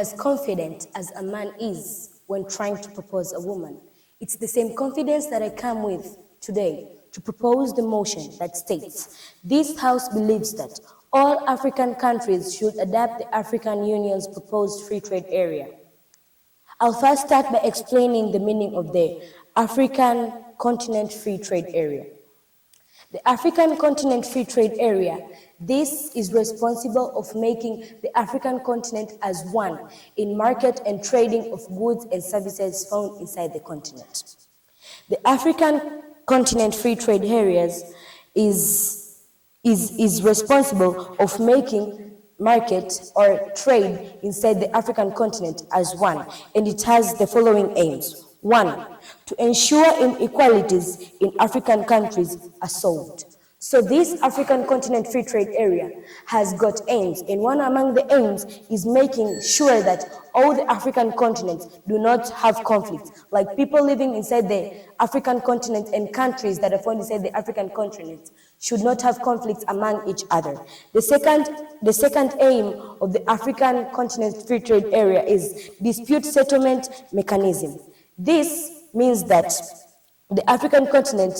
As confident as a man is when trying to propose a woman, it's the same confidence that I come with today to propose the motion that states, this House believes that all African countries should adopt the African Union's proposed free trade area. I'll first start by explaining the meaning of the African Continent Free Trade Area. The African Continent Free Trade Area, this is responsible of making the African continent as one in market and trading of goods and services found inside the continent. The African Continent Free Trade Areas is responsible of making market or trade inside the African continent as one, and it has the following aims. 1, to ensure inequalities in African countries are solved. So this African Continent Free Trade Area has got aims, and one among the aims is making sure that all the African continents do not have conflicts, like people living inside the African continent and countries that are found inside the African continent should not have conflicts among each other. The second aim of the African Continent Free Trade Area is dispute settlement mechanism. This means that the African continent,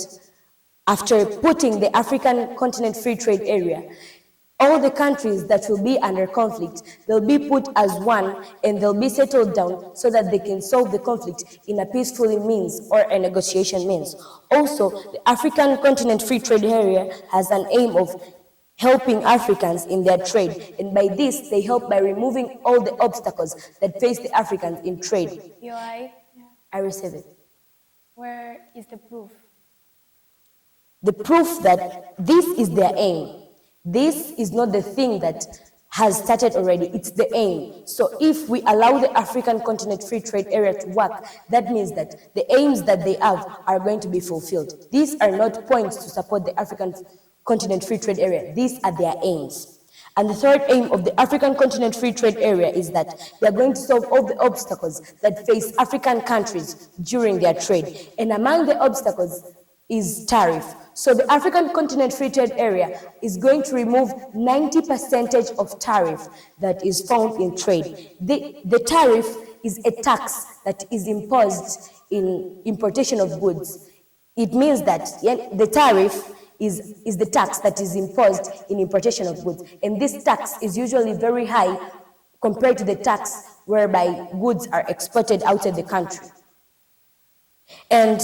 after putting the African Continent Free Trade Area, all the countries that will be under conflict, they'll be put as one and they'll be settled down so that they can solve the conflict in a peaceful means or a negotiation means. Also, the African Continent Free Trade Area has an aim of helping Africans in their trade, and by this, they help by removing all the obstacles that face the Africans in trade. I receive it. Where is the proof? The proof that this is their aim. This is not the thing that has started already, it's the aim. So if we allow the African Continent Free Trade Area to work, that means that the aims that they have are going to be fulfilled. These are not points to support the African Continent Free Trade Area, these are their aims. And the third aim of the African Continent Free Trade Area is that they are going to solve all the obstacles that face African countries during their trade. And among the obstacles is tariff. So the African Continent Free Trade Area is going to remove 90% of tariff that is found in trade. The tariff is a tax that is imposed in importation of goods. It means that the tariff is the tax that is imposed in importation of goods. And this tax is usually very high compared to the tax whereby goods are exported outside the country. And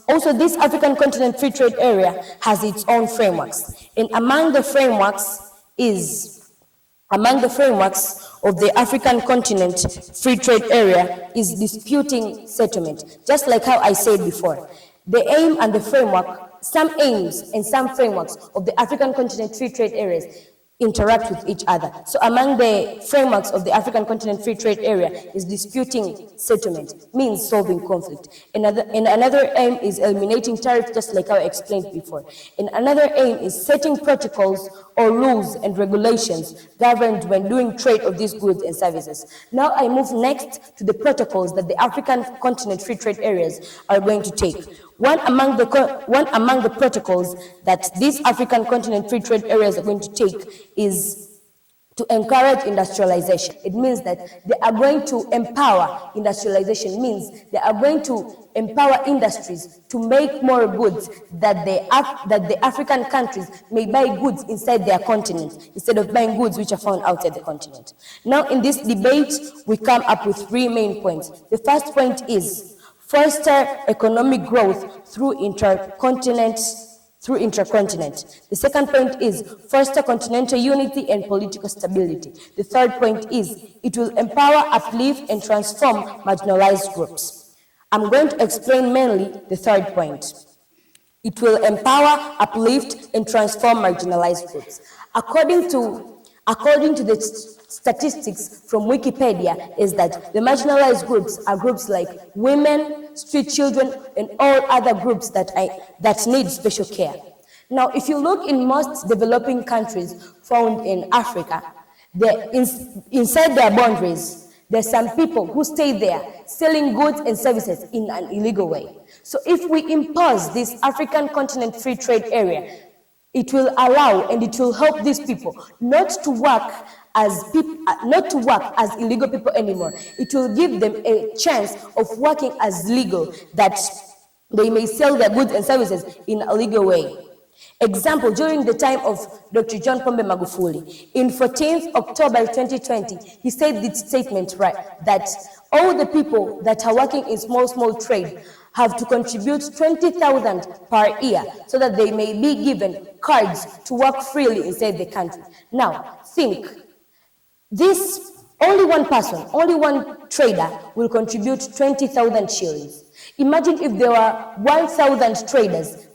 also this African Continent Free Trade Area has its own frameworks. And among the frameworks of the African Continent Free Trade Area is disputing settlement, just like how I said before. The aim and the framework, some aims and some frameworks of the African Continent Free Trade Areas interact with each other. So among the frameworks of the African Continent Free Trade Area is disputing settlement, means solving conflict. And another aim is eliminating tariffs, just like I explained before. And another aim is setting protocols or rules and regulations governed when doing trade of these goods and services. Now I move next to the protocols that the African Continent Free Trade Areas are going to take. One among the protocols that these African Continent Free Trade Areas are going to take is to encourage industrialization. It means that they are going to empower industrialization, means they are going to empower industries to make more goods, that the African countries may buy goods inside their continent instead of buying goods which are found outside the continent. Now in this debate, we come up with 3 main points. The first point is foster economic growth through intercontinent. The second point is foster continental unity and political stability. The third point is it will empower, uplift, and transform marginalized groups. I'm going to explain mainly the third point. It will empower, uplift, and transform marginalized groups. According to the statistics from Wikipedia is that the marginalized groups are groups like women, street children, and all other groups that need special care. Now, if you look in most developing countries found in Africa, inside their boundaries, there's some people who stay there selling goods and services in an illegal way. So if we impose this African Continent Free Trade Area, it will allow and it will help these people not to work as people, not to work as illegal people anymore. It will give them a chance of working as legal, that they may sell their goods and services in a legal way. Example, during the time of Dr. John Pombe Magufuli, in 14th October 2020, he said this statement, right, that all the people that are working in small trade have to contribute 20,000 per year so that they may be given cards to work freely inside the country. Now, think, this only one person, only one trader will contribute 20,000 shillings. Imagine if there were 1,000 traders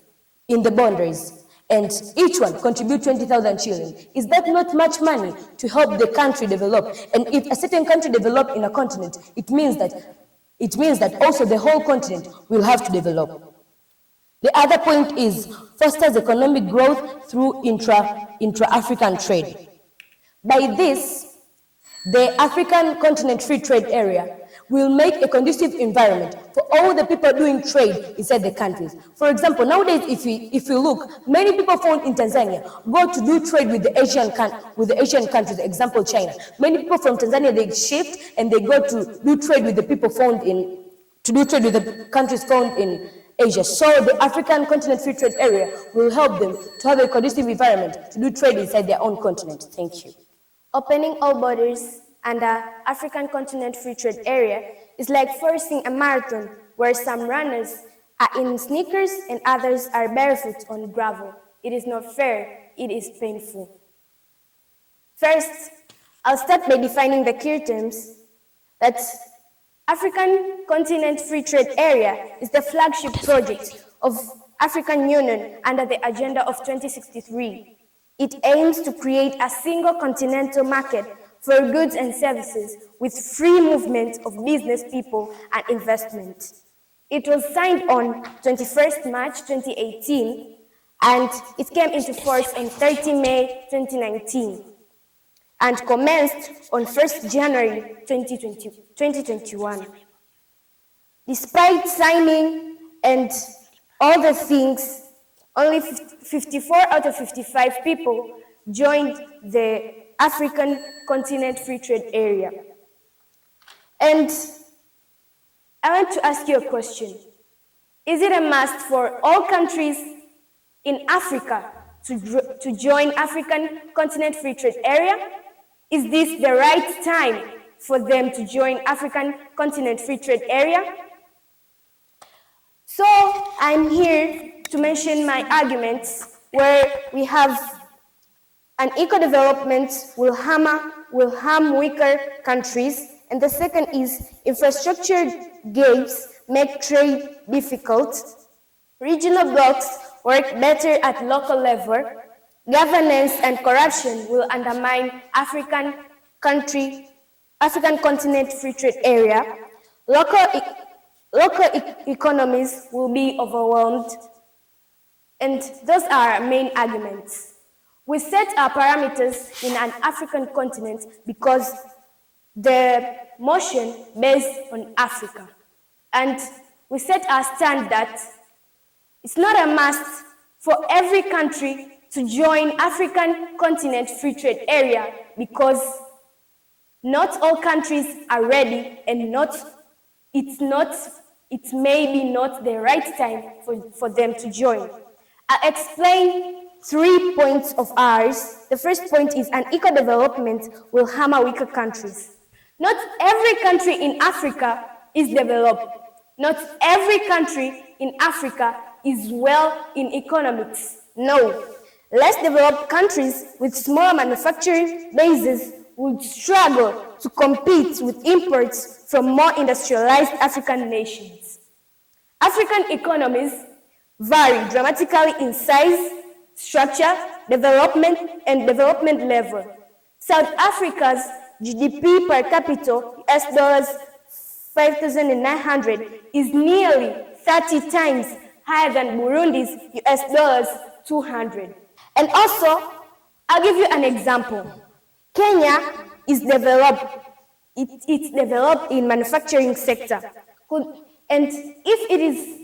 in the boundaries and each one contribute 20,000 shillings. Is that not much money to help the country develop? And if a certain country develop in a continent, it means that also the whole continent will have to develop. The other point is fosters economic growth through intra-African trade. By this, the African Continent Free Trade Area will make a conducive environment for all the people doing trade inside the countries. For example, nowadays, if you look, many people found in Tanzania go to do trade with the Asian countries, example China. Many people from Tanzania, they shift and they go to do trade with the people found in, to do trade with the countries found in Asia. So the African Continent Free Trade Area will help them to have a conducive environment to do trade inside their own continent. Thank you. Opening all borders and the African Continent Free Trade Area is like forcing a marathon where some runners are in sneakers and others are barefoot on gravel. It is not fair, it is painful. First, I'll start by defining the key terms. That African Continent Free Trade Area is the flagship project of African Union under the Agenda of 2063. It aims to create a single continental market for goods and services with free movement of business people and investment. It was signed on 21st March 2018 and it came into force on 30 May 2019 and commenced on 1st January 2021. Despite signing and all the things, only 54 out of 55 people joined the African Continent Free Trade Area. And I want to ask you a question. Is it a must for all countries in Africa to join African Continent Free Trade Area? Is this the right time for them to join African Continent Free Trade Area? So I'm here to mention my arguments where we have an eco-development will harm weaker countries, and the second is infrastructure gaps make trade difficult, regional blocks work better at local level, governance and corruption will undermine African Continent Free Trade Area, local economies will be overwhelmed, and those are our main arguments. We set our parameters in an African continent because the motion based on Africa. And we set our stand that it's not a must for every country to join African Continent Free Trade Area because not all countries are ready and it may be not the right time for them to join. I'll explain 3 points of ours. The first point is an eco-development will harm weaker countries. Not every country in Africa is developed. Not every country in Africa is well in economics. No. Less developed countries with smaller manufacturing bases would struggle to compete with imports from more industrialized African nations. African economies vary dramatically in size, structure, development, and development level. South Africa's GDP per capita, US $5,900, is nearly 30 times higher than Burundi's US $200. And also, I'll give you an example. Kenya is developed. It's developed in manufacturing sector. And if it is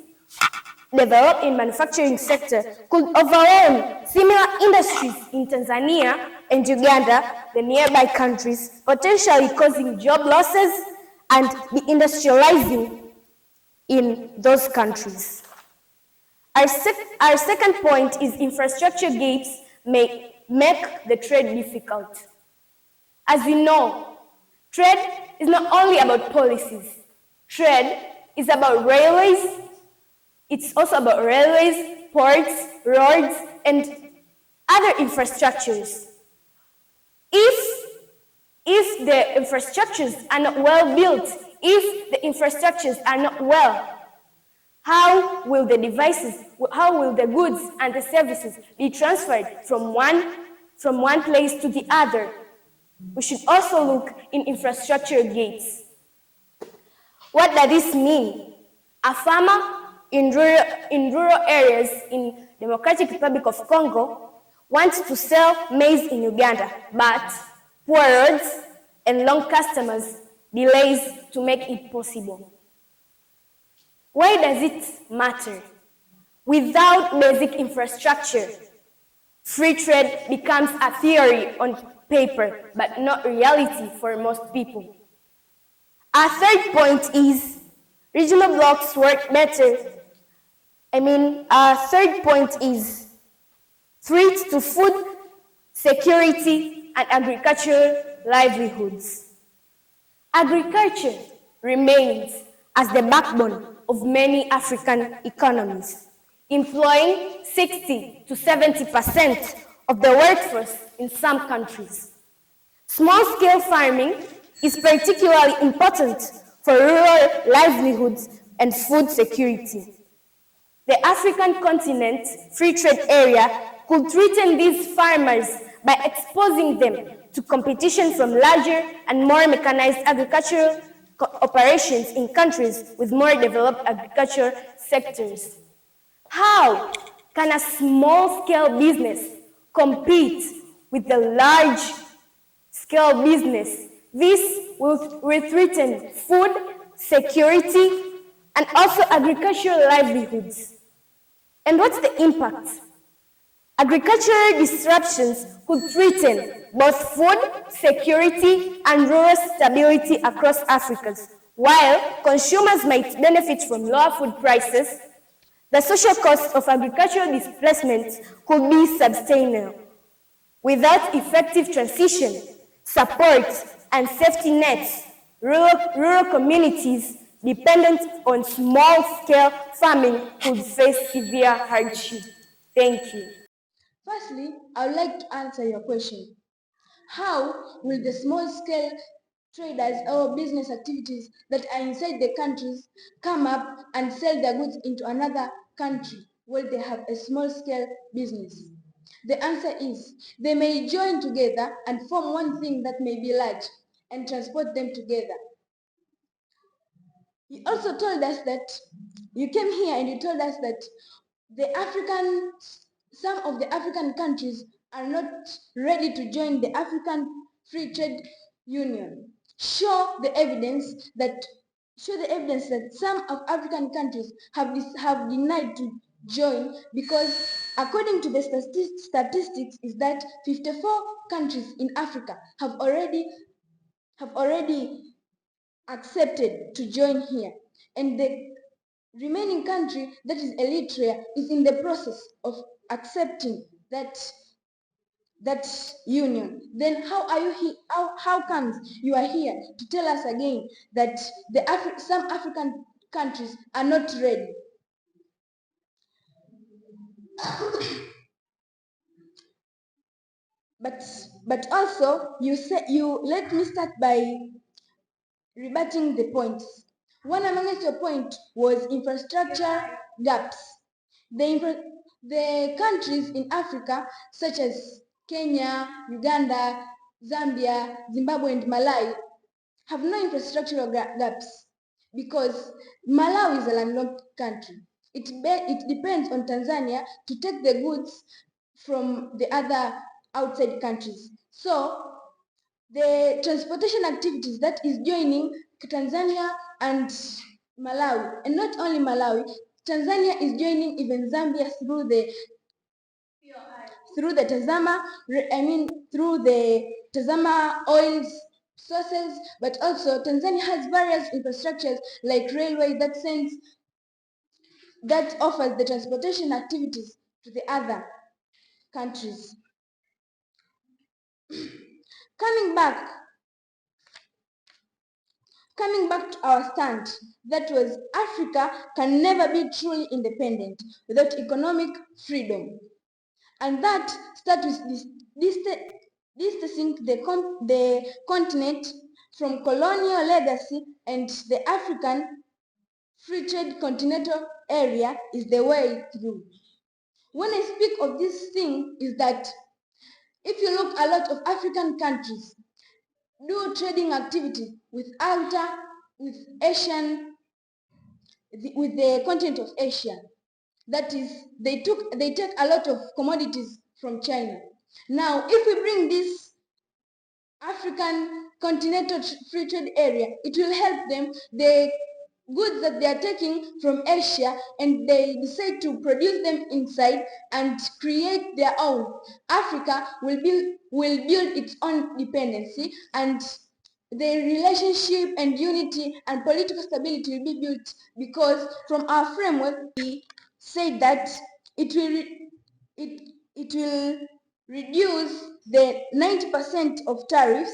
developed in manufacturing sector, could overwhelm similar industries in Tanzania and Uganda, the nearby countries, potentially causing job losses and deindustrializing in those countries. Our second point is infrastructure gaps may make the trade difficult. As we know, trade is not only about policies. Trade is about railways. It's also about railways, ports, roads, and other infrastructures. If the infrastructures are not well built, if the infrastructures are not well, how will the goods and the services be transferred from one place to the other? We should also look in infrastructure gates. What does this mean? A farmer in rural areas in Democratic Republic of Congo wants to sell maize in Uganda, but poor roads and long customers delays to make it possible. Why does it matter? Without basic infrastructure, free trade becomes a theory on paper, but not reality for most people. Our third point is regional blocks work better. Our third point is threats to food security and agricultural livelihoods. Agriculture remains as the backbone of many African economies, employing 60 to 70% of the workforce in some countries. Small-scale farming is particularly important for rural livelihoods and food security. The African continent free trade area could threaten these farmers by exposing them to competition from larger and more mechanized agricultural operations in countries with more developed agricultural sectors. How can a small-scale business compete with the large-scale business? This will threaten food security and also agricultural livelihoods. And what's the impact? Agricultural disruptions could threaten both food security and rural stability across Africa. While consumers might benefit from lower food prices, the social cost of agricultural displacement could be substantial. Without effective transition, support, and safety nets, rural communities dependent on small-scale farming could face severe hardship. Thank you. Firstly, I would like to answer your question. How will the small-scale traders or business activities that are inside the countries come up and sell their goods into another country where they have a small-scale business? The answer is they may join together and form one thing that may be large and transport them together. You also told us that you came here and you told us that some of the African countries are not ready to join the African Free Trade Union. Show the evidence that some of African countries have denied to join, because according to the statistics is that 54 countries in Africa have already accepted to join here, and the remaining country, that is Eritrea, is in the process of accepting that union. Then how comes you are here to tell us again that some African countries are not ready? But also let me start by rebutting the points. One amongst your point was infrastructure gaps. The countries in Africa, such as Kenya, Uganda, Zambia, Zimbabwe, and Malawi, have no infrastructural gaps because Malawi is a landlocked country. It depends on Tanzania to take the goods from the other outside countries. So the transportation activities that is joining Tanzania and Malawi, and not only Malawi, Tanzania is joining even Zambia through the through the through the Tazama oil sources, but also Tanzania has various infrastructures like railway that offers the transportation activities to the other countries. Coming back to our stand, that was Africa can never be truly independent without economic freedom. And that starts with distancing the continent from colonial legacy, and the African free trade continental area is the way through. When I speak of this thing is that if you look, a lot of African countries do trading activity with the continent of Asia. That is, they take a lot of commodities from China. Now, if we bring this African continental free trade area, it will help them. The goods that they are taking from Asia, and they decide to produce them inside and create their own. Africa will build its own dependency, and the relationship and unity and political stability will be built, because from our framework we say that it will reduce the 90% of tariffs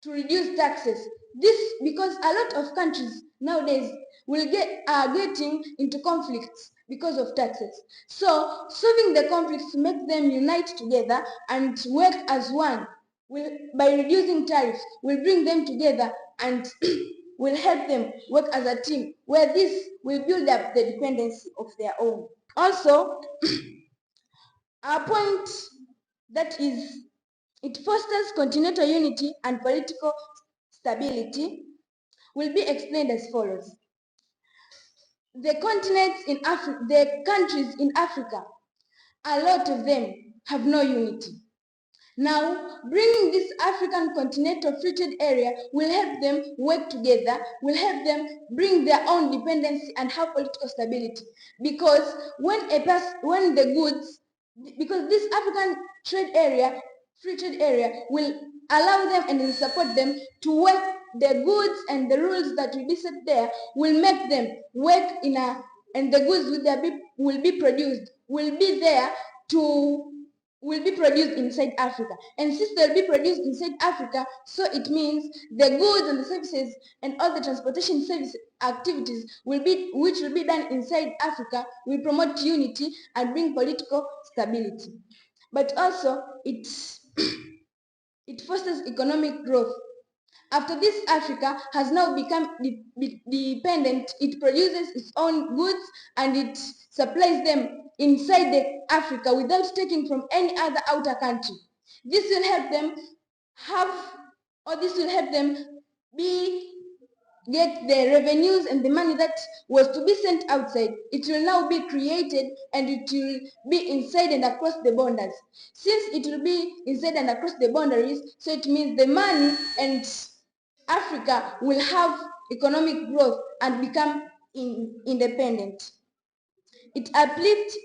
to reduce taxes. This because a lot of countries nowadays are getting into conflicts because of taxes. So solving the conflicts makes them unite together and work as one. By reducing tariffs, will bring them together and will help them work as a team, where this will build up the dependency of their own. Also, our point that is, it fosters continental unity and political stability will be explained as follows. The countries in Africa, a lot of them have no unity. Now, bringing this African continental free trade area will help them work together, will help them bring their own dependency and have political stability. Because because this African free trade area will allow them and will support them to work. The goods and the rules that will be set there will make them work and the goods will be produced inside Africa. And since they'll be produced inside Africa, so it means the goods and the services and all the transportation service activities which will be done inside Africa will promote unity and bring political stability. But also it fosters economic growth. After this, Africa has now become dependent. It produces its own goods and it supplies them inside Africa without taking from any other outer country. This will help them get the revenues and the money that was to be sent outside. It will now be created and it will be inside and across the borders. Since it will be inside and across the boundaries, so it means the money and Africa will have economic growth and become independent. It uplifts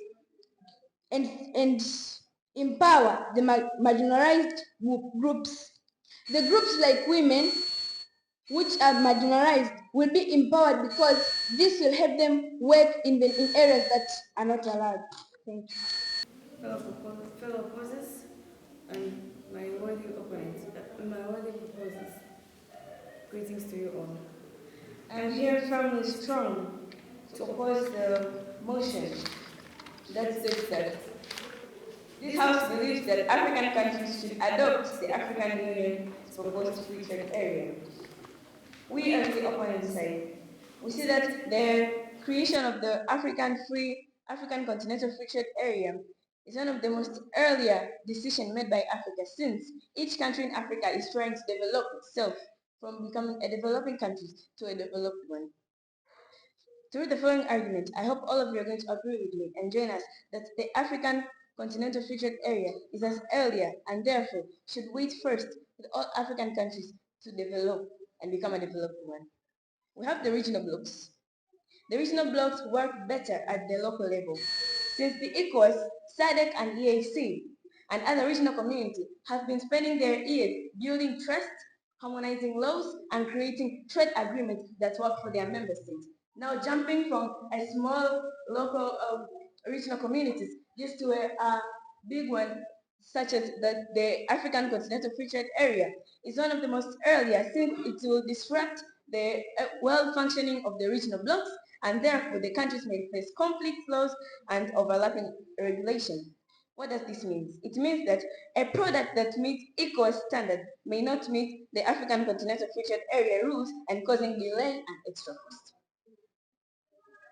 and empower the marginalized groups. The groups like women, which are marginalized, will be empowered because this will help them work in areas that are not allowed. Thank you. Fellow opposers and my worthy opponents, my worthy proposers. Greetings to you all. I'm here firmly strong to oppose the motion that states that this House believes that African countries should adopt the African Union's proposed free trade area. We on the opponent side, we see that the creation of the African continental free trade area is one of the most earlier decisions made by Africa, since each country in Africa is trying to develop itself from becoming a developing country to a developed one. Through the following argument, I hope all of you are going to agree with me and join us that the African continental free trade area is as earlier and therefore should wait first for all African countries to develop and become a developed one. We have the regional blocks. The regional blocks work better at the local level, since the ECOWAS, SADC and EAC and other regional communities have been spending their years building trust, harmonizing laws, and creating trade agreements that work for their member states. Now jumping from a small local regional communities just to a big one, such as the African Continental Free Trade Area, is one of the most earlier, since it will disrupt the well-functioning of the regional blocks, and therefore the countries may face conflict flows and overlapping regulation. What does this mean? It means that a product that meets equal standard may not meet the African Continental Free Trade Area rules and causing delay and extra cost.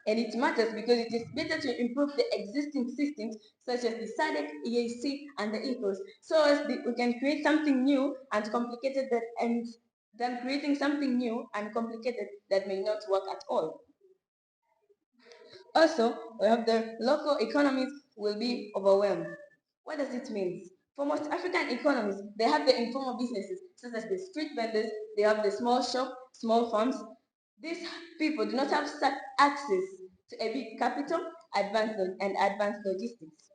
And it matters because it is better to improve the existing systems such as the SADC, EAC, and the ECOS, so as we can create something new and complicated than creating something new and complicated that may not work at all. Also, we have the local economies will be overwhelmed. What does it mean? For most African economies, they have the informal businesses, such as the street vendors, they have the small shop, small farms. These people do not have such access to a big capital and advanced logistics.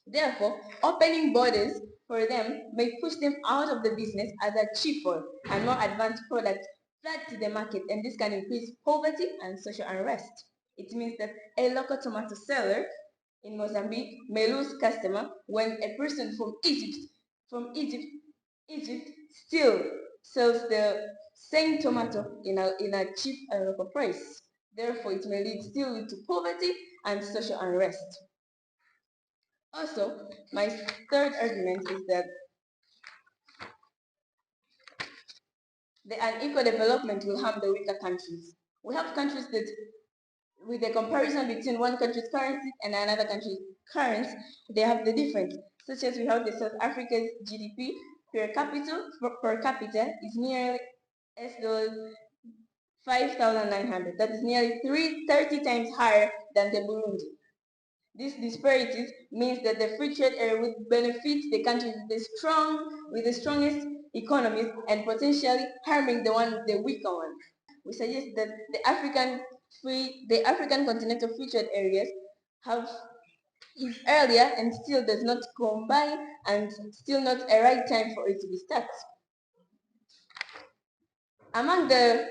Therefore, opening borders for them may push them out of the business as a cheaper and more advanced product flood to the market, and this can increase poverty and social unrest. It means that a local tomato seller in Mozambique may lose customer when a person from Egypt still sells the same tomato in a cheap and local price. Therefore, it may still lead to poverty and social unrest. Also, my third argument is that the unequal development will harm the weaker countries. We have countries that, with the comparison between one country's currency and another country's currency, they have the difference. Such as we have the South Africa's GDP per capita is nearly $5,900. That is nearly 30 times higher than the Burundi. These disparities means that the free trade area would benefit the countries with the strongest economies and potentially harming the weaker ones. We suggest that the African continental free trade areas is earlier and still does not combine and still not a right time for it to be started. Among the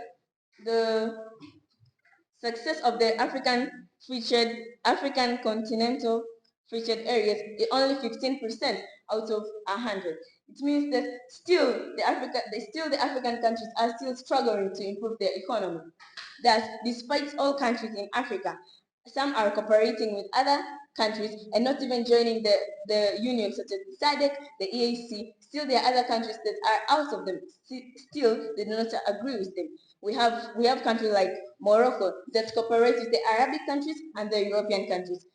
success of the African continental free trade areas is only 15% out of 100. It means that still the African countries are still struggling to improve their economy. Thus, despite all countries in Africa, some are cooperating with other countries and not even joining the union, such as the SADC, the EAC. Still, there are other countries that are out of them. Still, they do not agree with them. We have countries like Morocco that cooperate with the Arabic countries and the European countries.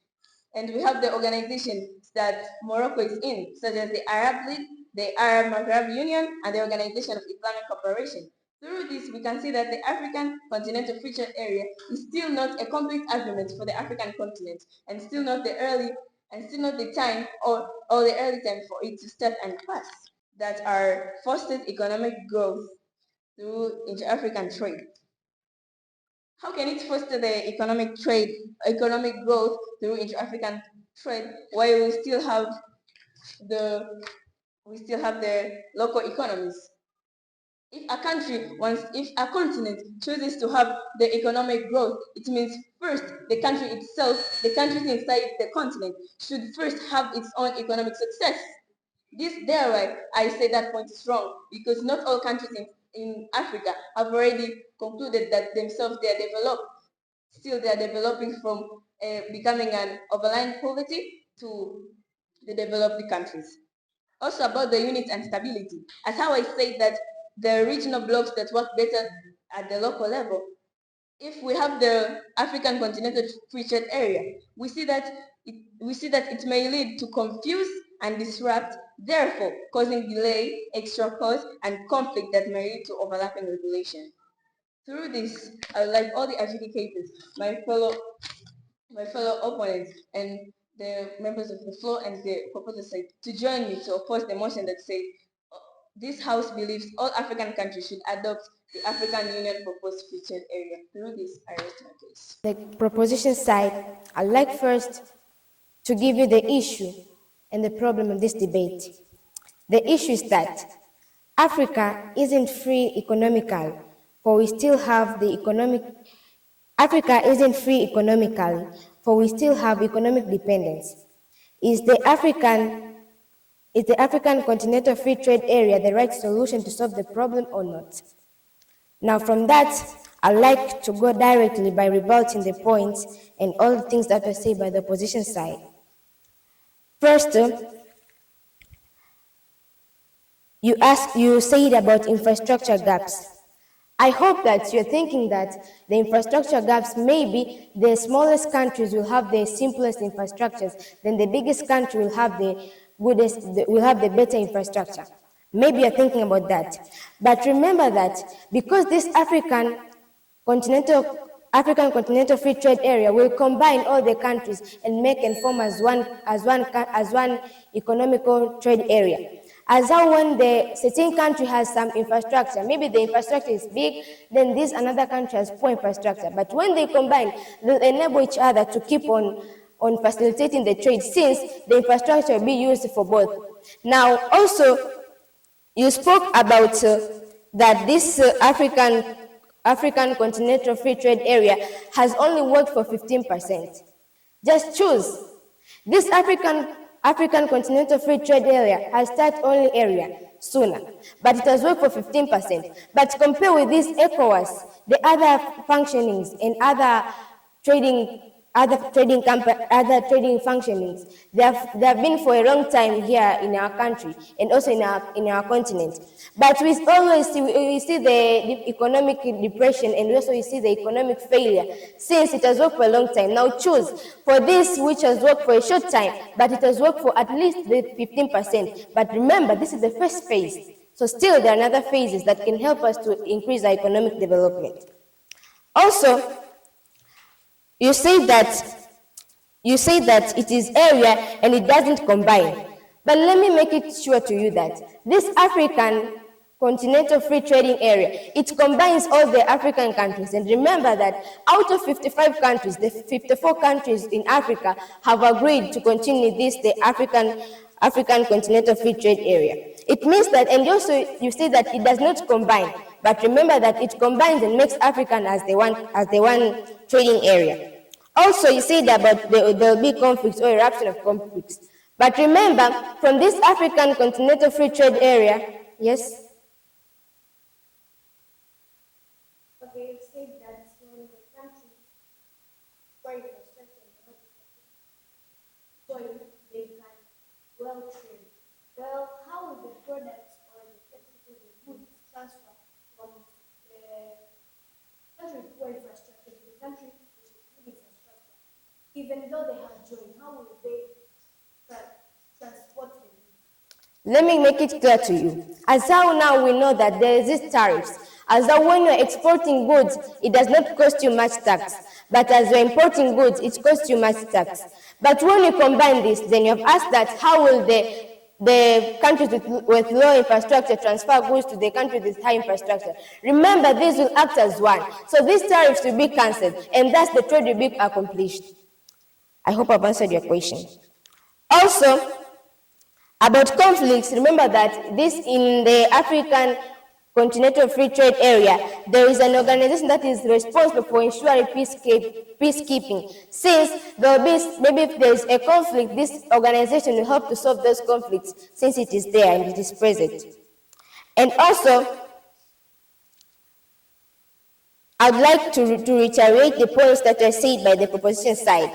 And we have the organizations that Morocco is in, such as the Arab League, the Arab Maghreb Union, and the Organization of Islamic Cooperation. Through this, we can see that the African Continental Free Trade Area is still not a complete agreement for the African continent, and still not the time or the early time for it to start and pass, that are fostered economic growth through inter-African trade. How can it foster the economic growth through inter-African trade while we still have the local economies? If a continent chooses to have the economic growth, it means first the country itself, the countries inside the continent should first have its own economic success. Thereby, I say that point is wrong, because not all countries in Africa have already concluded that themselves they are developed. Still, they are developing from becoming an overlying poverty to the developed countries. Also about the unity and stability. As how I said that the regional blocks that work better at the local level, if we have the African Continental Free Trade Area, we see that it may lead to confuse and disrupt, therefore causing delay, extra cost, and conflict that may lead to overlapping regulation. Through this, I would like all the adjudicators, my fellow opponents, and the members of the floor and the proposal side to join me to oppose the motion that says this House believes all African countries should adopt the African Union proposed free trade area. Through this, I rest my case. The proposition side, I'd like first to give you the issue and the problem of this debate. The issue is that Africa isn't free economically, for we still have the economic. Africa isn't free economically, for we still have economic dependence. Is the African Continental Free Trade Area the right solution to solve the problem or not? Now from that, I'd like to go directly by rebutting the points and all the things that were said by the opposition side. First, you said about infrastructure gaps. I hope that you're thinking that the infrastructure gaps, maybe the smallest countries will have the simplest infrastructures, then the biggest country will have the better infrastructure. Maybe you're thinking about that. But remember that because this African Continental Free Trade Area will combine all the countries and make and form as one economical trade area. As how when the certain country has some infrastructure, maybe the infrastructure is big, then this another country has poor infrastructure. But when they combine, they'll enable each other to keep on facilitating the trade, since the infrastructure will be used for both. Now, also, you spoke about that this African Continental Free Trade Area has only worked for 15%. Just choose. This African Continental Free Trade Area has started only area sooner, but it has worked for 15%. But compare with this ECOWAS, the other functionings and other trading functionings, they have been for a long time here in our country and also in our continent. But we see the economic depression, and also we see the economic failure since it has worked for a long time. Now choose for this which has worked for a short time, but it has worked for at least the 15%. But remember, this is the first phase. So still there are other phases that can help us to increase our economic development. Also, you say that it is area and it doesn't combine. But let me make it sure to you that this African Continental Free Trading Area, it combines all the African countries. And remember that out of 55 countries, the 54 countries in Africa have agreed to continue the African Continental Free Trade Area. It means that, and also you say that it does not combine, but remember that it combines and makes African as the one trading area. Also, you said about there will be conflicts or eruption of conflicts. But remember, from this African Continental Free Trade Area, yes? Okay, you said that when the countries for infrastructure and they can well trade. Well, how will the products or the goods transfer from the country with poor infrastructure to the country with good infrastructure? Even though they have joined, how will they transport the goods? Let me make it clear to you. As how now we know that there exist tariffs, as how when you're exporting goods, it does not cost you much tax. But as you're importing goods, it costs you much tax. But when you combine this, then you have asked that how will the countries with low infrastructure transfer goods to the countries with high infrastructure? Remember, this will act as one. So these tariffs will be cancelled, and thus the trade will be accomplished. I hope I've answered your question. Also, about conflicts, remember that this in the African Continental Free Trade Area, there is an organization that is responsible for ensuring peacekeeping. Since there will be, maybe if there is a conflict, this organization will help to solve those conflicts since it is there and it is present. And also, I'd like to reiterate the points that were said by the proposition side.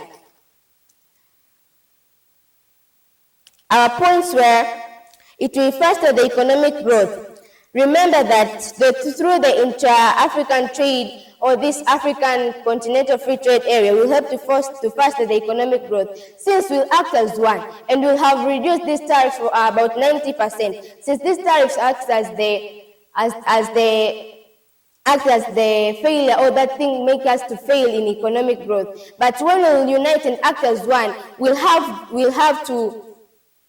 Our points were, it will foster the economic growth. Remember that through the intra-African trade or this African Continental Free Trade Area will help to foster the economic growth, since we'll act as one and we'll have reduced these tariffs for about 90%. Since these tariffs act as the failure or that thing make us to fail in economic growth. But when we'll unite and act as one, we'll have to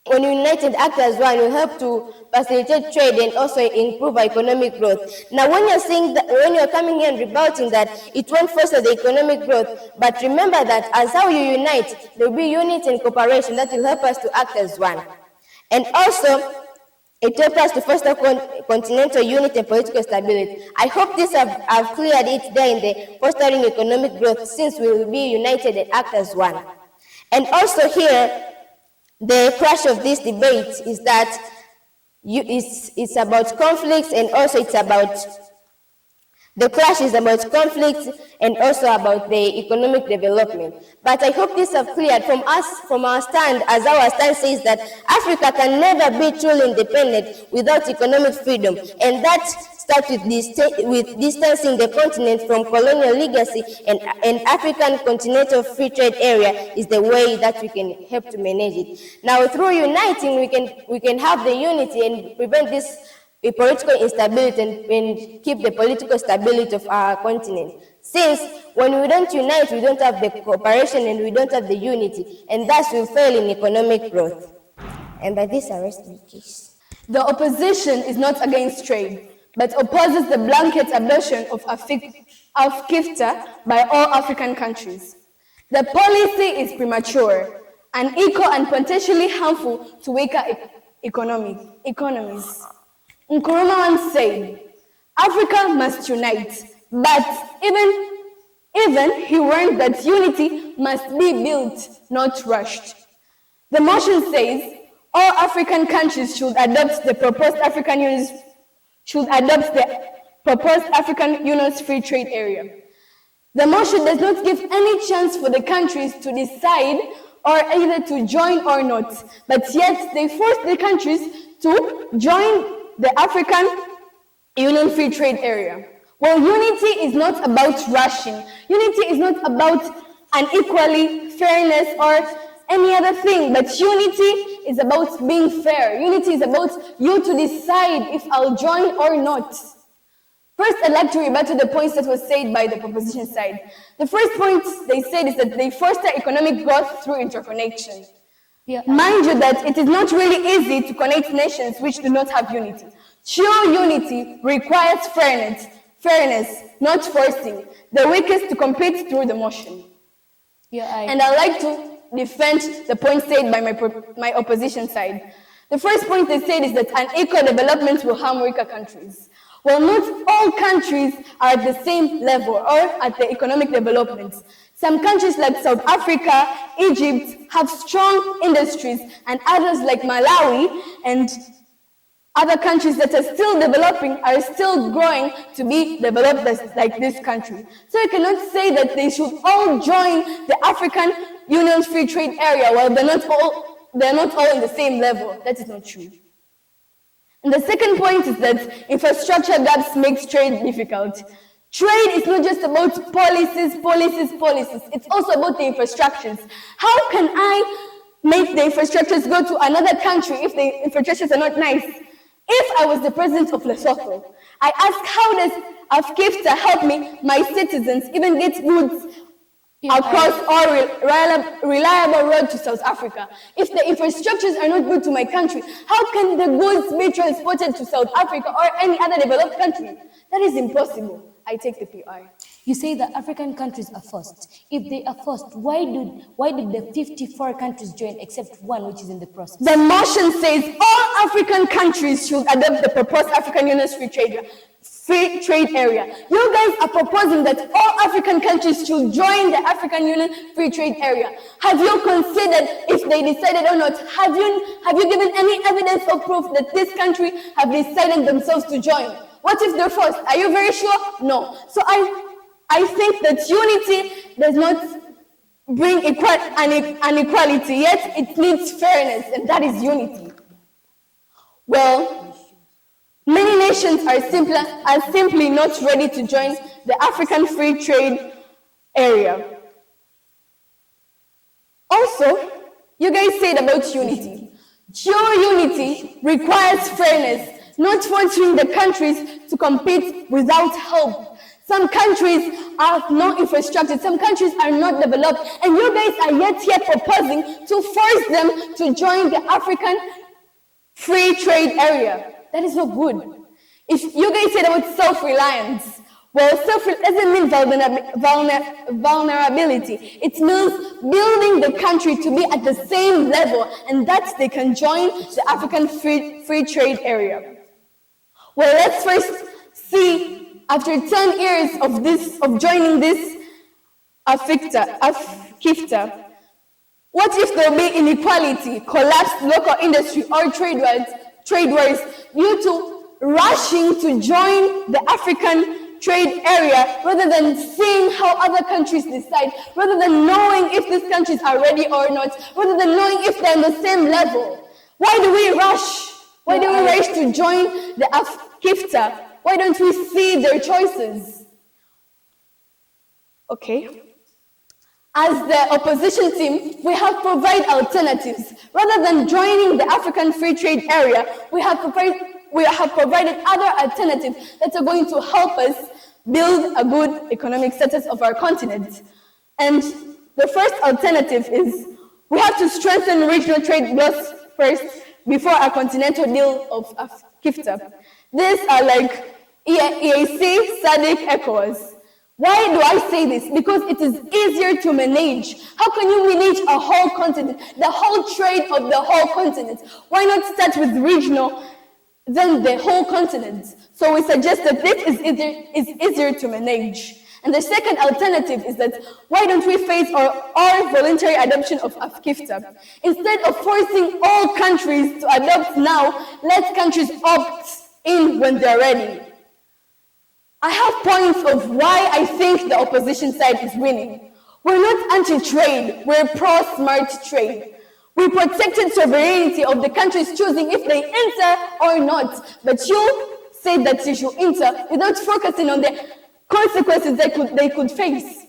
when we unite and act as one, will help to facilitate trade and also improve our economic growth. Now, when you're saying that, when you're coming here and rebutting that it won't foster the economic growth, but remember that as how you unite, there will be unity and cooperation that will help us to act as one. And also, it helps us to foster continental unity and political stability. I hope this I've cleared it there in the fostering economic growth, since we will be united and act as one. And also here, the crush of this debate is that it's about conflicts, and also it's about, the clash is about conflicts and also about the economic development. But I hope this have cleared from us, from our stand, as our stand says that Africa can never be truly independent without economic freedom, and that starts with distancing the continent from colonial legacy, and African continental free trade area is the way that we can help to manage it. Now, through uniting, we can have the unity and prevent this political instability and keep the political stability of our continent. Since when we don't unite, we don't have the cooperation and we don't have the unity, and thus we fail in economic growth. And by this, I rest my case. The opposition is not against trade, but opposes the blanket adoption of KIFTA by all African countries. The policy is premature, unequal, and potentially harmful to weaker economies. Nkrumah once said, Africa must unite, but even he warned that unity must be built, not rushed. The motion says all African countries should adopt the proposed African Union's free trade area. The motion does not give any chance for the countries to decide or either to join or not, but yet they force the countries to join the African Union free trade area. Well, unity is not about rushing. Unity is not about unequality, fairness, or any other thing, but unity is about being fair. Unity is about you to decide if I'll join or not. First, I'd like to rebut to the points that was said by the proposition side. The first point they said is that they foster economic growth through interconnection. Mind you that it is not really easy to connect nations which do not have unity. True unity requires fairness, not forcing the weakest to compete through the motion. And I'd like to defend the point said by my opposition side. The first point they said is that unequal development will harm weaker countries. Well, not all countries are at the same level or at the economic development. Some countries like South Africa, Egypt have strong industries, and others like Malawi and other countries that are still developing are still growing to be developed like this country. So you cannot say that they should all join the African Union's free trade area while they're not all in the same level. That is not true. And the second point is that infrastructure gaps makes trade difficult. Trade is not just about policies. It's also about the infrastructures. How can I make the infrastructures go to another country if the infrastructures are not nice? If I was the president of Lesotho, I ask how does KIFTA help me, my citizens, even get goods across all reliable road to South Africa? If the infrastructures are not good to my country, how can the goods be transported to South Africa or any other developed country? That is impossible. I take the PI. You say that African countries are forced. If they are forced, why did the 54 countries join except one which is in the process? The motion says all African countries should adopt the proposed African Union's free trade area. You guys are proposing that all African countries should join the African Union free trade area. Have you considered if they decided or not? Have you given any evidence or proof that this country have decided themselves to join? What if they're forced? Are you very sure? No. So I think that unity does not bring inequality, yet it needs fairness, and that is unity. Well, many nations are simply not ready to join the African free trade area. Also, you guys said about unity. True unity requires fairness, not forcing the countries to compete without help. Some countries have no infrastructure. Some countries are not developed. And you guys are yet here proposing to force them to join the African free trade area. That is not good. If you guys said about self-reliance, well, doesn't mean vulnerability. It means building the country to be at the same level, and that they can join the African free trade area. Well, let's first see, after 10 years of joining this AfCFTA, what if there will be inequality, collapsed local industry, or trade wars due to rushing to join the African trade area rather than seeing how other countries decide, rather than knowing if these countries are ready or not, rather than knowing if they're on the same level? Why do we rush? Why do we rush to join the AfCFTA? Why don't we see their choices? Okay. As the opposition team, we have provided alternatives. Rather than joining the African free trade area, we have provided other alternatives that are going to help us build a good economic status of our continent. And the first alternative is we have to strengthen regional trade blocks first before a continental deal of AfCFTA. These are like EAC, SADC, ECOWAS. Why do I say this? Because it is easier to manage. How can you manage a whole continent, the whole trade of the whole continent? Why not start with regional, then the whole continent? So we suggest that this is easier to manage. And the second alternative is that why don't we phase our voluntary adoption of AfCFTA? Instead of forcing all countries to adopt now, let countries opt in when they're ready. I have points of why I think the opposition side is winning. We're not anti-trade, we're pro-smart trade. We protected sovereignty of the countries choosing if they enter or not. But you said that you should enter without focusing on the consequences they could face.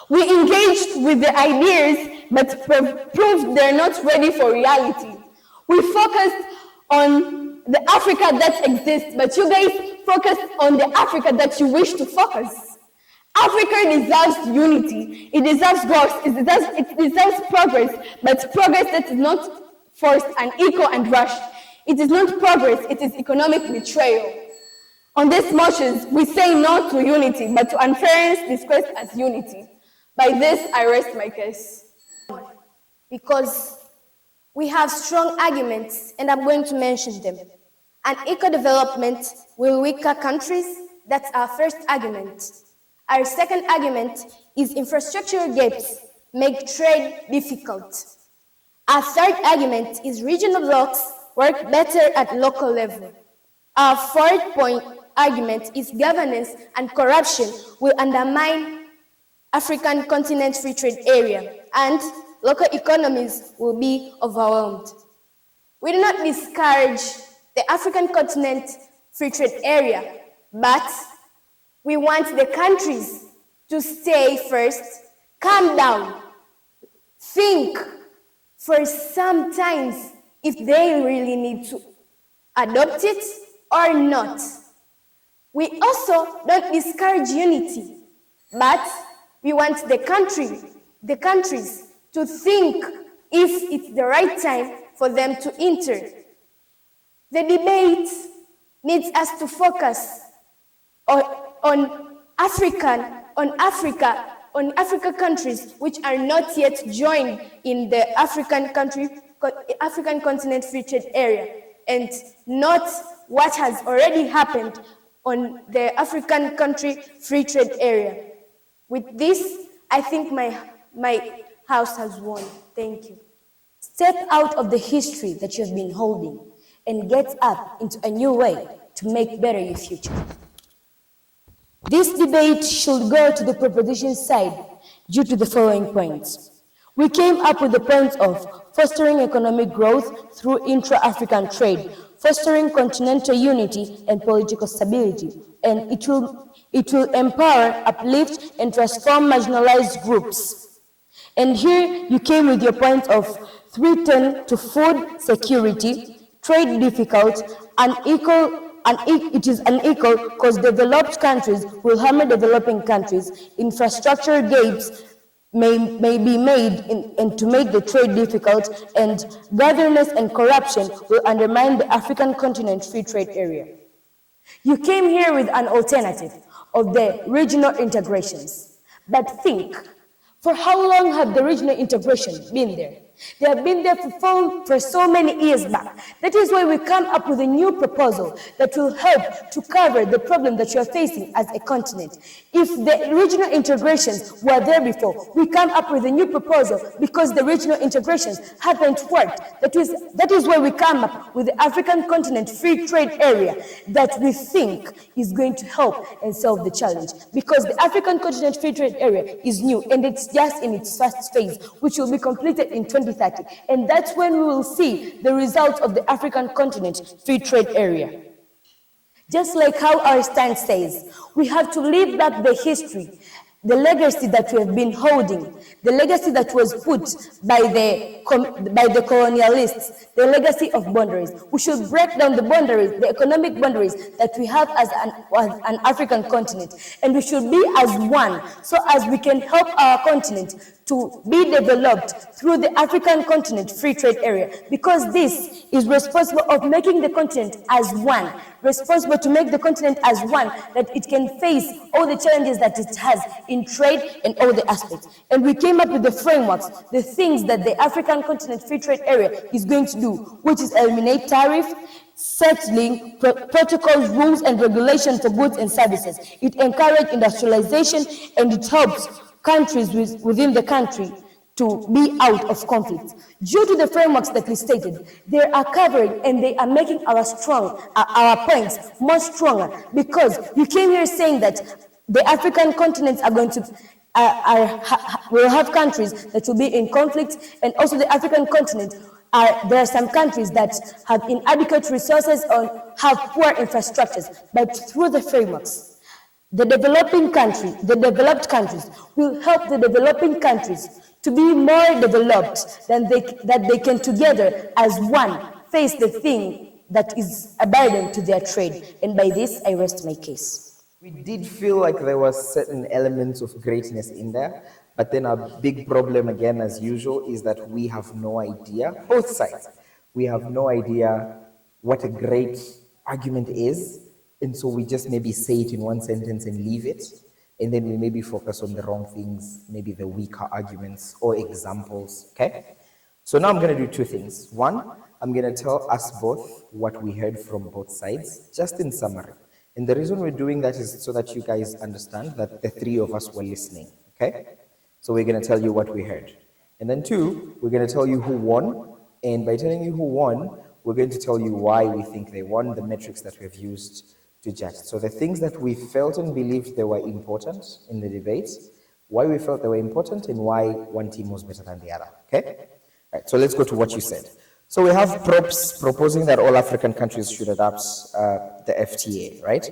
We engaged with the ideas, but proved they're not ready for reality. We focused on the Africa that exists, but you guys focus on the Africa that you wish to focus. Africa deserves unity, it deserves growth, it deserves progress, but progress that is not forced and equal and rushed. It is not progress, it is economic betrayal. On these motions, we say no to unity, but to unfairness discussed as unity. By this, I rest my case. Because we have strong arguments, and I'm going to mention them. An eco-development will weaker countries. That's our first argument. Our second argument is infrastructure gaps make trade difficult. Our third argument is regional blocks work better at local level. Our fourth point argument is governance and corruption will undermine African continent free trade area and local economies will be overwhelmed. We do not discourage the African continent free trade area, but we want the countries to stay first, calm down, think for some times if they really need to adopt it or not. We also don't discourage unity, but we want the countries to think if it's the right time for them to enter. The debate needs us to focus on Africa countries which are not yet joined in the African continent free trade area, and not what has already happened on the African country free trade area. With this, I think my house has won. Thank you. Step out of the history that you have been holding and get up into a new way to make better your future. This debate should go to the proposition side due to the following points. We came up with the points of fostering economic growth through intra-African trade, fostering continental unity and political stability, and it will empower, uplift, and transform marginalized groups. And here you came with your point of 310 to food security, trade difficult, unequal it is unequal because developed countries will hammer developing countries. Infrastructure gaps may be made and to make the trade difficult, and governance and corruption will undermine the African continent free trade area. You came here with an alternative of the regional integrations, but think, for how long have the regional integration been there? They have been there for so many years back. That is why we come up with a new proposal that will help to cover the problem that you are facing as a continent. If the regional integrations were there before, we come up with a new proposal because the regional integrations haven't worked. That is why we come up with the African continent free trade area that we think is going to help and solve the challenge. Because the African continent free trade area is new and it's just in its first phase, which will be completed in 2030. And that's when we will see the results of the African continent free trade area. Just like how our stand says, we have to leave back the history, the legacy that we have been holding, the legacy that was put by the colonialists, the legacy of boundaries. We should break down the boundaries, the economic boundaries that we have as an African continent, and we should be as one, so as we can help our continent to be developed through the African continent free trade area, because this is responsible of making the continent as one, responsible to make the continent as one, that it can face all the challenges that it has in trade and all the aspects. And we came up with the frameworks, the things that the African continent free trade area is going to do, which is eliminate tariff, settling protocols, rules, and regulations for goods and services. It encourages industrialization and it helps countries within the country to be out of conflict. Due to the frameworks that we stated, they are covering and they are making our points more stronger, because you came here saying that the African continents are going to will have countries that will be in conflict, and also the African continent there are some countries that have inadequate resources or have poor infrastructures, but through the frameworks, the developing countries, the developed countries will help the developing countries to be more developed than that they can together as one face the thing that is a burden to their trade. And by this, I rest my case. We did feel like there was certain elements of greatness in there, but then our big problem, again, as usual, is that we have no idea, both sides, we have no idea what a great argument is. And so we just maybe say it in one sentence and leave it. And then we maybe focus on the wrong things, maybe the weaker arguments or examples, okay? So now I'm gonna do two things. One, I'm gonna tell us both what we heard from both sides, just in summary. And the reason we're doing that is so that you guys understand that the three of us were listening, okay? So we're gonna tell you what we heard. And then two, we're gonna tell you who won. And by telling you who won, we're going to tell you why we think they won, the metrics that we've used to judge. So the things that we felt and believed they were important in the debates, why we felt they were important, and why one team was better than the other, okay? All right, so let's go to what you said. So we have props proposing that all African countries should adopt the FTA, right?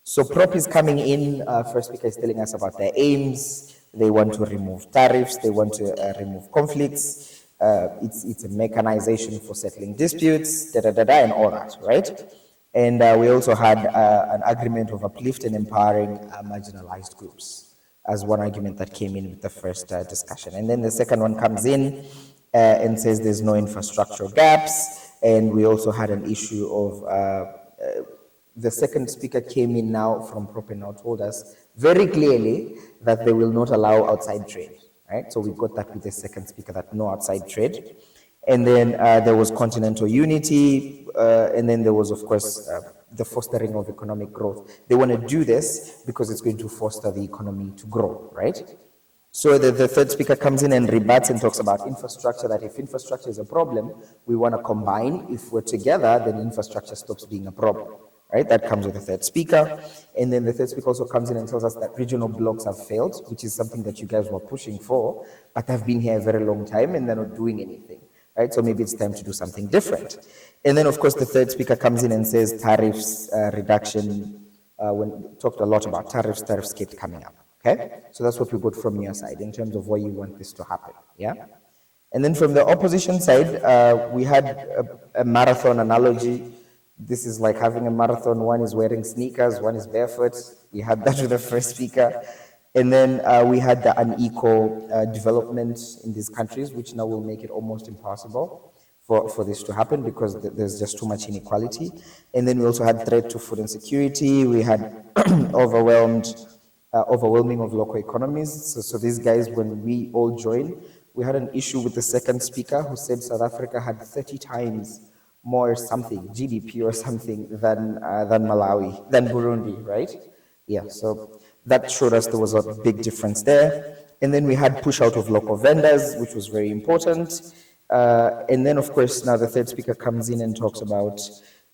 So prop is coming in, first speaker is telling us about their aims. They want to remove tariffs, they want to remove conflicts. It's a mechanization for settling disputes, and all that, right? And we also had an agreement of uplift and empowering marginalized groups as one argument that came in with the first discussion. And then the second one comes in and says there's no infrastructural gaps. And we also had an issue of, the second speaker came in now from Prop and now told us very clearly that they will not allow outside trade, right? So we got that with the second speaker, that no outside trade. And then there was continental unity, and then there was, of course, the fostering of economic growth. They want to do this because it's going to foster the economy to grow, right? So the third speaker comes in and rebuts and talks about infrastructure, that if infrastructure is a problem, we want to combine. If we're together, then infrastructure stops being a problem, right? That comes with the third speaker. And then the third speaker also comes in and tells us that regional blocks have failed, which is something that you guys were pushing for, but have been here a very long time and they're not doing anything. Right? So maybe it's time to do something different. And then, of course, the third speaker comes in and says tariffs reduction, when talked a lot about tariffs kept coming up, okay? So that's what we got from your side in terms of why you want this to happen, yeah? And then from the opposition side, we had a marathon analogy This is like having a marathon. One is wearing sneakers, one is barefoot. We had that with the first speaker. And then we had the unequal development in these countries, which now will make it almost impossible for this to happen because there's just too much inequality. And then we also had threat to food insecurity. We had overwhelming of local economies. So these guys, when we all joined, we had an issue with the second speaker who said South Africa had 30 times more something, GDP or something, than Malawi, than Burundi, right? Yeah, so that showed us there was a big difference there. And then we had push out of local vendors, which was very important. And then, of course, now the third speaker comes in and talks about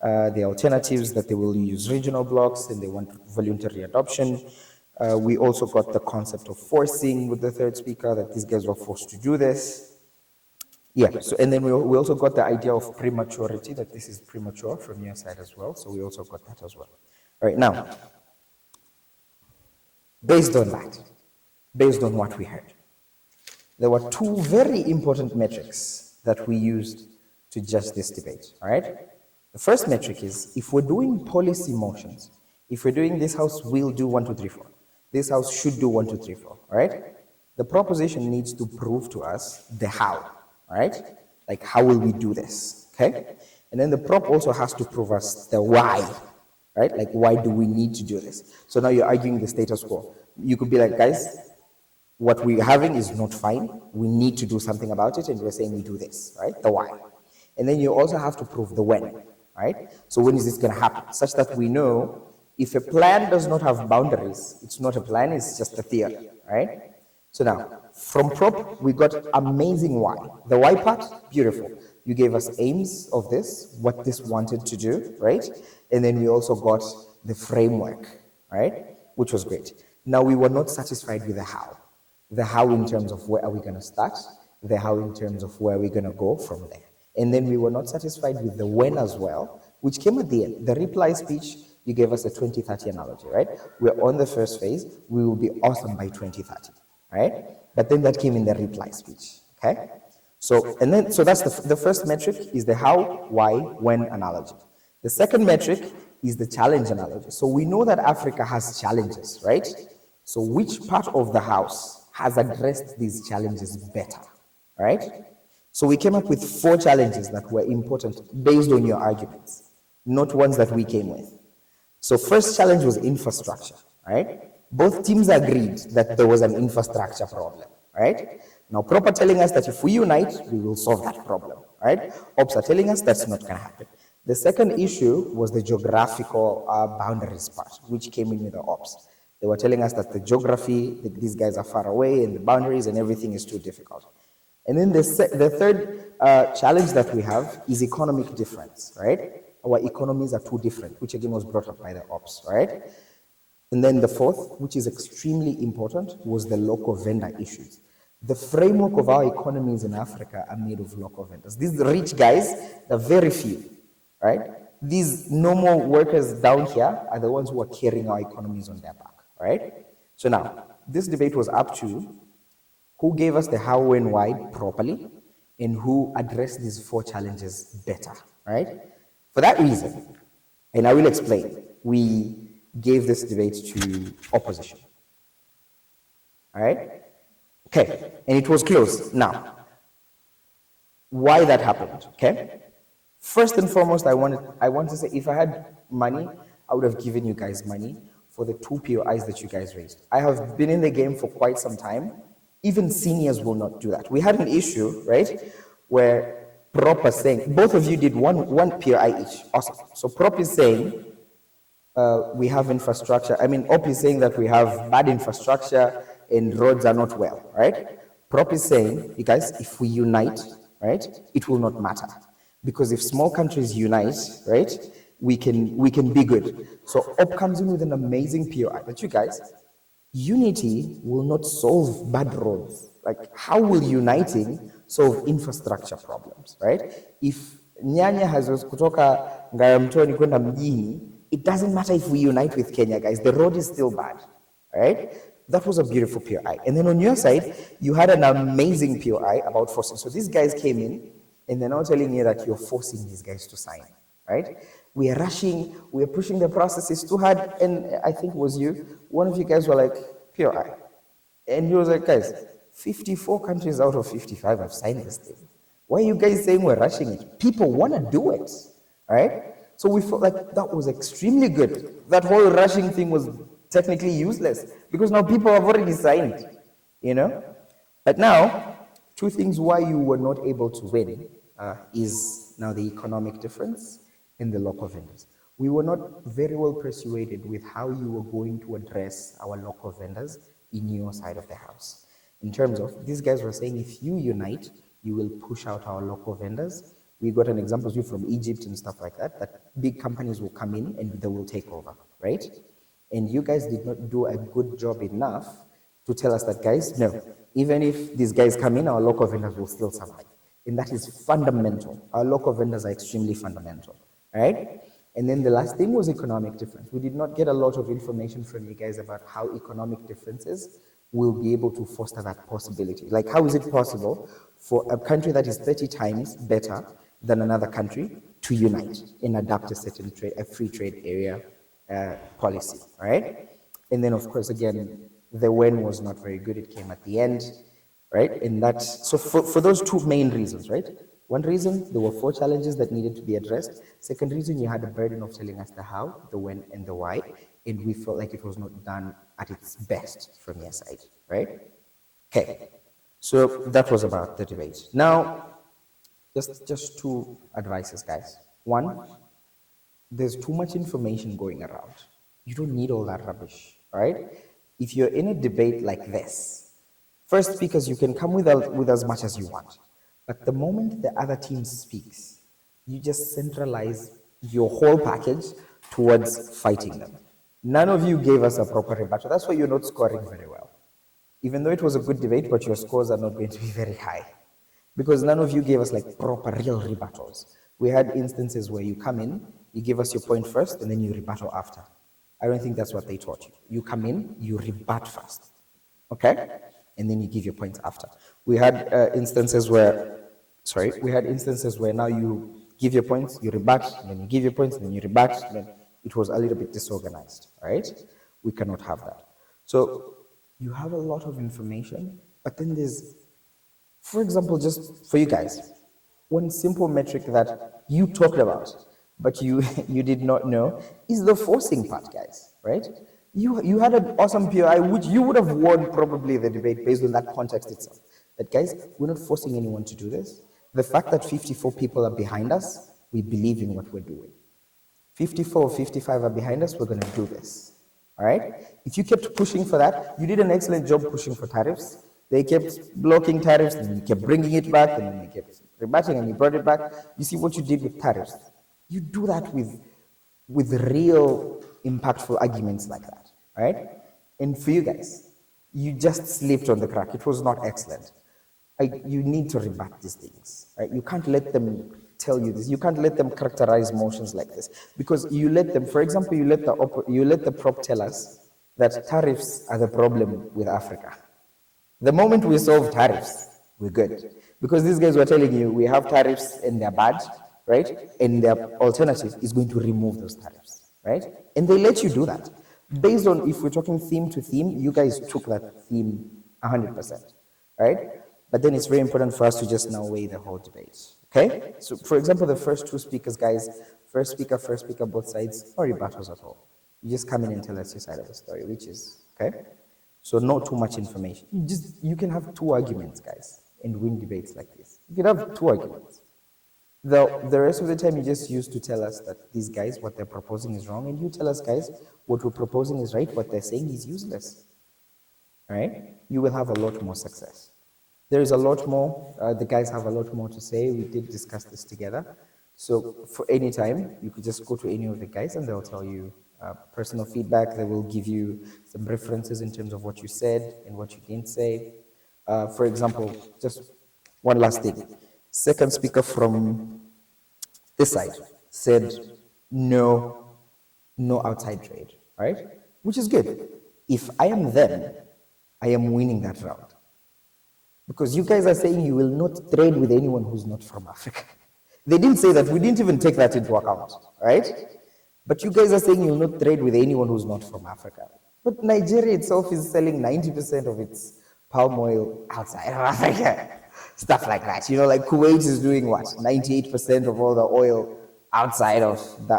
the alternatives, that they will use regional blocks and they want voluntary adoption. We also got the concept of forcing with the third speaker, that these guys were forced to do this. Yeah, so, and then we also got the idea of prematurity, that this is premature from your side as well. So we also got that as well. All right, now, based on that, based on what we heard, there were two very important metrics that we used to judge this debate, all right? The first metric is, if we're doing policy motions, if we're doing this house will do 1, 2, 3, 4, this house should do 1, 2, 3, 4, all right? The proposition needs to prove to us the how, all right? Like, how will we do this, okay? And then the prop also has to prove us the why, right? Like, why do we need to do this? So now you're arguing the status quo. You could be like, guys, what we're having is not fine. We need to do something about it, and we're saying we do this, right? The why. And then you also have to prove the when, right? So when is this going to happen? Such that we know if a plan does not have boundaries, it's not a plan, it's just a theory, right? So now, from prop, we got amazing why. The why part, beautiful. You gave us aims of this, what this wanted to do, right? And then we also got the framework, right? Which was great. Now, we were not satisfied with the how. The how in terms of where are we going to start, the how in terms of where we're going to go from there. And then we were not satisfied with the when as well, which came at the end. The reply speech, you gave us a 2030 analogy, right? We're on the first phase, we will be awesome by 2030, right? But then that came in the reply speech, okay? So, and then, so that's the first metric is the how, why, when analogy. The second metric is the challenge analogy. So we know that Africa has challenges, right? So which part of the house has addressed these challenges better, right? So we came up with 4 challenges that were important based on your arguments, not ones that we came with. So first challenge was infrastructure, right? Both teams agreed that there was an infrastructure problem, right? Now, Prop are telling us that if we unite, we will solve that problem, right? Ops are telling us that's not going to happen. The second issue was the geographical boundaries part, which came in with the ops. They were telling us that the geography, these guys are far away, and the boundaries and everything is too difficult. And then the third challenge that we have is economic difference, right? Our economies are too different, which again was brought up by the ops, right? And then the fourth, which is extremely important, was the local vendor issues. The framework of our economies in Africa are made of local vendors. These rich guys, they're very few, right? These normal workers down here are the ones who are carrying our economies on their back, right? So now, this debate was up to who gave us the how, when, why properly, and who addressed these 4 challenges better, right? For that reason, and I will explain, we gave this debate to opposition, all right? Okay, and it was close. Now, why that happened, okay? First and foremost, I want to say, if I had money, I would have given you guys money for the 2 POIs that you guys raised. I have been in the game for quite some time. Even seniors will not do that. We had an issue, right, where Prop is saying, both of you did one POI each. Awesome. So Prop is saying, we have infrastructure. I mean, Op is saying that we have bad infrastructure and roads are not well, right? Prop is saying, you guys, if we unite, right, it will not matter. Because if small countries unite, right, we can be good. So Op comes in with an amazing POI. But you guys, unity will not solve bad roads. Like, how will uniting solve infrastructure problems, right? If Nyanya has kutoka Ngaramtoni kwenda mjini, it doesn't matter if we unite with Kenya, guys. The road is still bad, right? That was a beautiful POI. And then on your side, you had an amazing POI about forcing. So these guys came in, and they're now telling you that you're forcing these guys to sign, right? We are rushing, we are pushing the processes too hard. And I think it was you, one of you guys were like, PRI. And he was like, guys, 54 countries out of 55 have signed this thing. Why are you guys saying we're rushing it? People want to do it, all right? So we felt like that was extremely good. That whole rushing thing was technically useless because now people have already signed, you know? But now, two things why you were not able to win is now the economic difference and the local vendors. We were not very well persuaded with how you were going to address our local vendors in your side of the house. In terms of, these guys were saying, if you unite, you will push out our local vendors. We got an example from Egypt and stuff like that, that big companies will come in and they will take over, right? And you guys did not do a good job enough to tell us that, guys, no, even if these guys come in, our local vendors will still survive. And that is fundamental. Our local vendors are extremely fundamental, right? And then the last thing was economic difference. We did not get a lot of information from you guys about how economic differences will be able to foster that possibility. Like, how is it possible for a country that is 30 times better than another country to unite and adopt a certain a free trade area policy, all right? And then, of course, again, the when was not very good. It came at the end, right? And that's, so for those two main reasons, right? One reason, there were 4 challenges that needed to be addressed. Second reason, you had the burden of telling us the how, the when, and the why, and we felt like it was not done at its best from your side, right? Okay, so that was about the debate. Now, just 2 advices, guys. One, there's too much information going around. You don't need all that rubbish, all right? If you're in a debate like this, first speakers, you can come with as much as you want. But the moment the other team speaks, you just centralize your whole package towards fighting them. None of you gave us a proper rebuttal. That's why you're not scoring very well. Even though it was a good debate, but your scores are not going to be very high. Because none of you gave us like proper real rebuttals. We had instances where you come in, you give us your point first, and then you rebuttal after. I don't think that's what they taught you. You come in, you rebut first, okay? And then you give your points after. We had instances where now you give your points, you rebut, and then you give your points, and then you rebut, and then it was a little bit disorganized, right? We cannot have that. So you have a lot of information, but then there's, for example, just for you guys, one simple metric that you talked about, but you did not know, is the forcing part, guys, right? You had an awesome POI, which you would have won probably the debate based on that context itself. But guys, we're not forcing anyone to do this. The fact that 54 people are behind us, we believe in what we're doing. 54 or 55 are behind us, we're going to do this, all right? If you kept pushing for that, you did an excellent job pushing for tariffs. They kept blocking tariffs, and you kept bringing it back, and then you kept rebutting, and you brought it back. You see what you did with tariffs. You do that with real impactful arguments like that, right? And for you guys, you just slipped on the crack. It was not excellent. You need to rebut these things, right? You can't let them tell you this. You can't let them characterize motions like this, because you let them, for example, you let the prop tell us that tariffs are the problem with Africa. The moment we solve tariffs, we're good. Because these guys were telling you we have tariffs and they're bad, right? And their alternative is going to remove those tariffs, right? And they let you do that. Based on, if we're talking theme to theme, you guys took that theme 100%, right? But then it's very important for us to just now weigh the whole debate, okay? So for example, the first 2 speakers, guys, first speaker, both sides, no rebuttals at all. You just come in and tell us your side of the story, which is, okay? So not too much information. You can have 2 arguments, guys, and win debates like this. You can have 2 arguments. The rest of the time you just used to tell us that these guys, what they're proposing is wrong, and you tell us, guys, what we're proposing is right, what they're saying is useless, all right? You will have a lot more success. There is a lot more, the guys have a lot more to say. We did discuss this together. So for any time, you could just go to any of the guys and they'll tell you personal feedback. They will give you some references in terms of what you said and what you didn't say. For example, just one last thing. Second speaker from this side said no outside trade, right? Which is good. If I am them, I am winning that round. Because you guys are saying you will not trade with anyone who's not from Africa. They didn't say that. We didn't even take that into account, right? But you guys are saying you'll not trade with anyone who's not from Africa. But Nigeria itself is selling 90% of its palm oil outside of Africa. Stuff like that. You know, like Kuwait is doing what? 98% of all the oil outside of the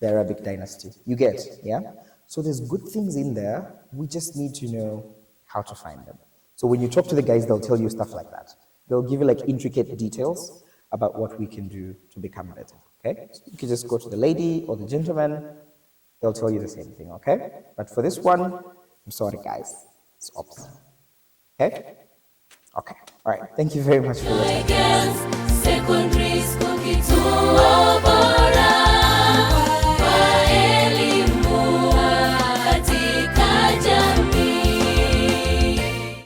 Arabic dynasty. You get, yeah? So there's good things in there. We just need to know how to find them. So when you talk to the guys, they'll tell you stuff like that. They'll give you like intricate details about what we can do to become better, okay? So you can just go to the lady or the gentleman, they'll tell you the same thing, okay? But for this one, I'm sorry guys, it's opposite, okay? Okay, all right, thank you very much for your time.